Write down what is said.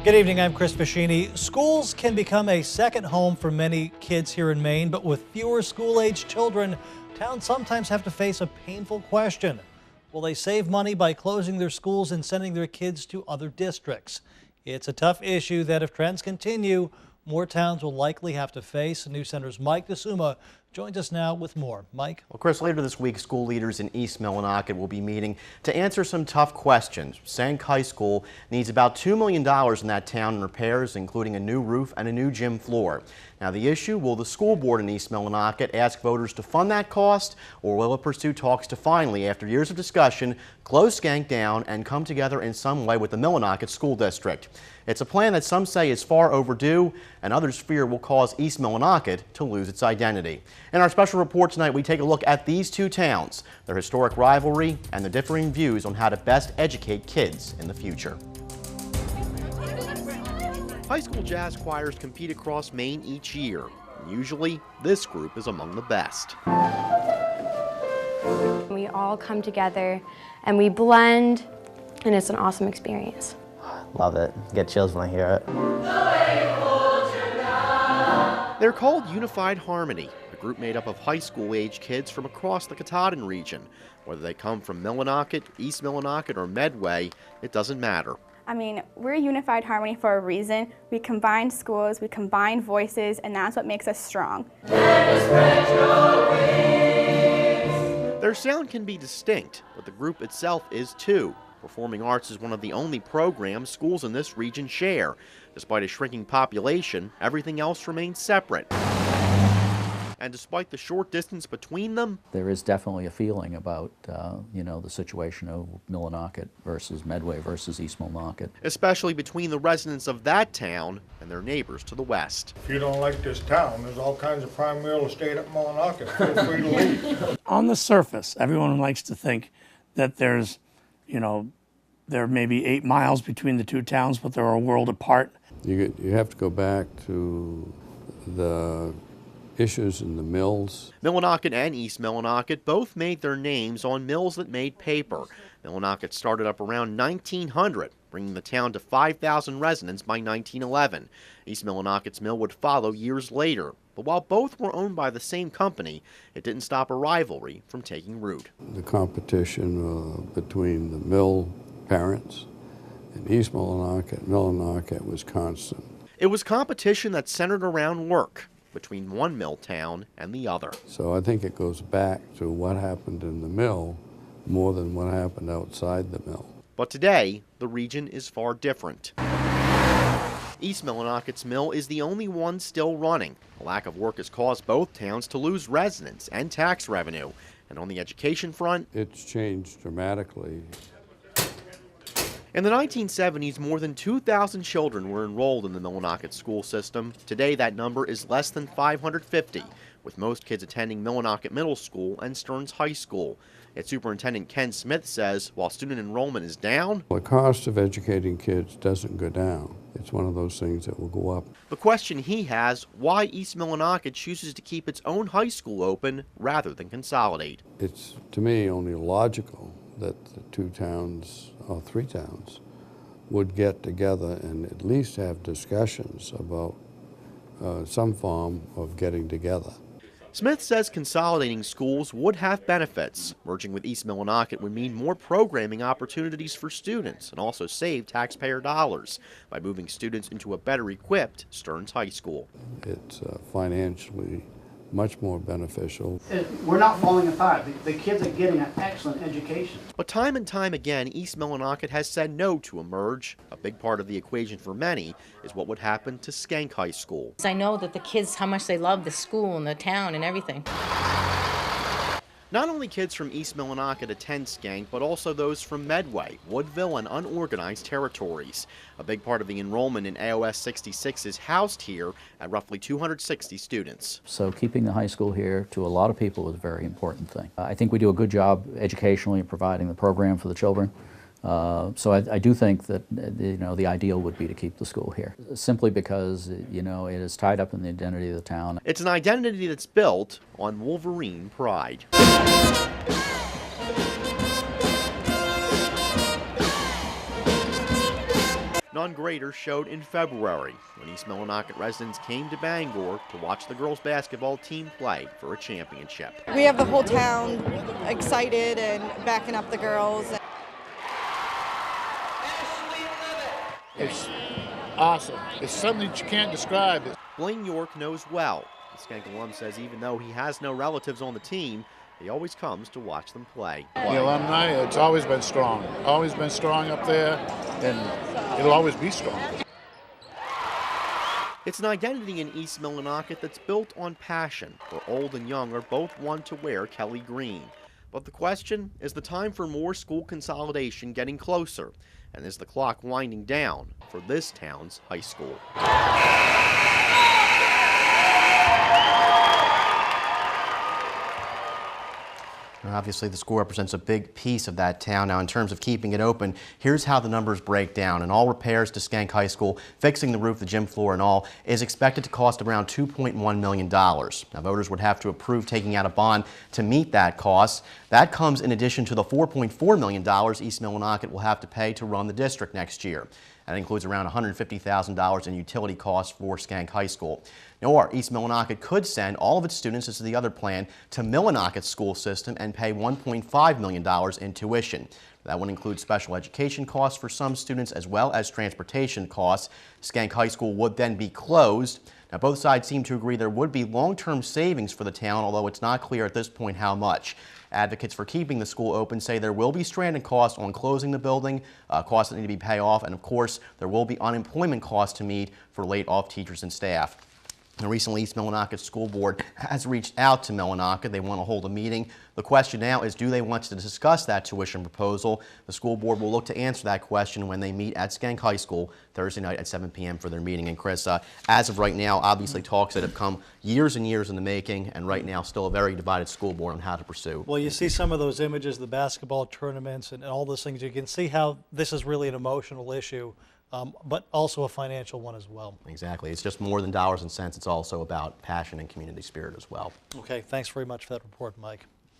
Good evening, I'm Chris Fascini. Schools can become a second home for many kids here in Maine, but with fewer school-age children, towns sometimes have to face a painful question. Will they save money by closing their schools and sending their kids to other districts? It's a tough issue that if trends continue, more towns will likely have to face. News Center's Mike DeSumma joins us now with more. Mike? Well, Chris, later this week, school leaders in East Millinocket will be meeting to answer some tough questions. Shrank High School needs about $2 million in that town in repairs, including a new roof and a new gym floor. Now, the issue, will the school board in East Millinocket ask voters to fund that cost, or will it pursue talks to finally, after years of discussion, close Shrank down and come together in some way with the Millinocket School District? It's a plan that some say is far overdue and others fear will cause East Millinocket to lose its identity. In our special report tonight, we take a look at these two towns, their historic rivalry, and the differing views on how to best educate kids in the future. High school jazz choirs compete across Maine each year. And usually, this group is among the best. We all come together and we blend, and it's an awesome experience. Love it. Get chills when I hear it. They're called Unified Harmony, a group made up of high school-age kids from across the Katahdin region. Whether they come from Millinocket, East Millinocket, or Medway, it doesn't matter. I mean, we're Unified Harmony for a reason. We combine schools, we combine voices, and that's what makes us strong. Their sound can be distinct, but the group itself is too. Performing arts is one of the only programs schools in this region share. Despite a shrinking population, everything else remains separate. And despite the short distance between them, there is definitely a feeling about, the situation of Millinocket versus Medway versus East Millinocket. Especially between the residents of that town and their neighbors to the west. If you don't like this town, there's all kinds of prime real estate at Millinocket. Feel free to leave. On the surface, everyone likes to think that there's, there may be 8 miles between the two towns, but they're a world apart. You have to go back to the issues in the mills. Millinocket and East Millinocket both made their names on mills that made paper. Millinocket started up around 1900, bringing the town to 5,000 residents by 1911. East Millinocket's mill would follow years later. But while both were owned by the same company, it didn't stop a rivalry from taking root. The competition between the mill parents and East Millinocket was constant. It was competition that centered around work between one mill town and the other. So I think it goes back to what happened in the mill more than what happened outside the mill. But today, the region is far different. East Millinocket's mill is the only one still running. A lack of work has caused both towns to lose residents and tax revenue. And on the education front, it's changed dramatically. In the 1970s, more than 2,000 children were enrolled in the Millinocket school system. Today, that number is less than 550, with most kids attending Millinocket Middle School and Stearns High School. Yet Superintendent Ken Smith says while student enrollment is down, the cost of educating kids doesn't go down. It's one of those things that will go up. The question he has, why East Millinocket chooses to keep its own high school open rather than consolidate. It's, to me, only logical that the two towns, or three towns, would get together and at least have discussions about some form of getting together. Smith says consolidating schools would have benefits. Merging with East Millinocket would mean more programming opportunities for students and also save taxpayer dollars by moving students into a better equipped Stearns High School. It's financially much more beneficial. We're not falling apart. The kids are getting an excellent education. But time and time again, East Millinocket has said no to a merge. A big part of the equation for many is what would happen to Shrank High School. I know that the kids, how much they love the school and the town and everything. Not only kids from East Millinocket attend Shrank, but also those from Medway, Woodville, and unorganized territories. A big part of the enrollment in AOS 66 is housed here at roughly 260 students. So keeping the high school here to a lot of people is a very important thing. I think we do a good job educationally in providing the program for the children. So I do think that the ideal would be to keep the school here, simply because it is tied up in the identity of the town. It's an identity that's built on Wolverine pride. none greater showed in February when East Millinocket residents came to Bangor to watch the girls basketball team play for a championship. We have the whole town excited and backing up the girls. It's awesome. It's something that you can't describe. Blaine York knows well. The Skank alum says even though he has no relatives on the team, he always comes to watch them play. The alumni, it's always been strong. Always been strong up there, and it'll always be strong. It's an identity in East Millinocket that's built on passion, where old and young are both one to wear Kelly green. But the question, is the time for more school consolidation getting closer? And is the clock winding down for this town's high school? Obviously, the school represents a big piece of that town. Now, in terms of keeping it open, here's how the numbers break down. And all repairs to Skank High School, fixing the roof, the gym floor, and all, is expected to cost around $2.1 million. Now, voters would have to approve taking out a bond to meet that cost. That comes in addition to the $4.4 million East Millinocket will have to pay to run the district next year. That includes around $150,000 in utility costs for Skank High School. Or East Millinocket could send all of its students, this is the other plan, to Millinocket's school system and pay $1.5 million in tuition. That would include special education costs for some students as well as transportation costs. Skank High School would then be closed. Now, both sides seem to agree there would be long-term savings for the town, although it's not clear at this point how much. Advocates for keeping the school open say there will be stranded costs on closing the building, costs that need to be paid off, and of course, there will be unemployment costs to meet for laid-off teachers and staff. Now, recently, East Millinocket School Board has reached out to Millinocket. They want to hold a meeting. The question now is, do they want to discuss that tuition proposal? The school board will look to answer that question when they meet at Skank High School Thursday night at 7 p.m. for their meeting. And Chris, as of right now, obviously talks that have come years and years in the making, and right now still a very divided school board on how to pursue. Well, you see some of those images, the basketball tournaments and all those things. You can see how this is really an emotional issue. But also a financial one as well. Exactly. It's just more than dollars and cents. It's also about passion and community spirit as well. Okay, thanks very much for that report, Mike.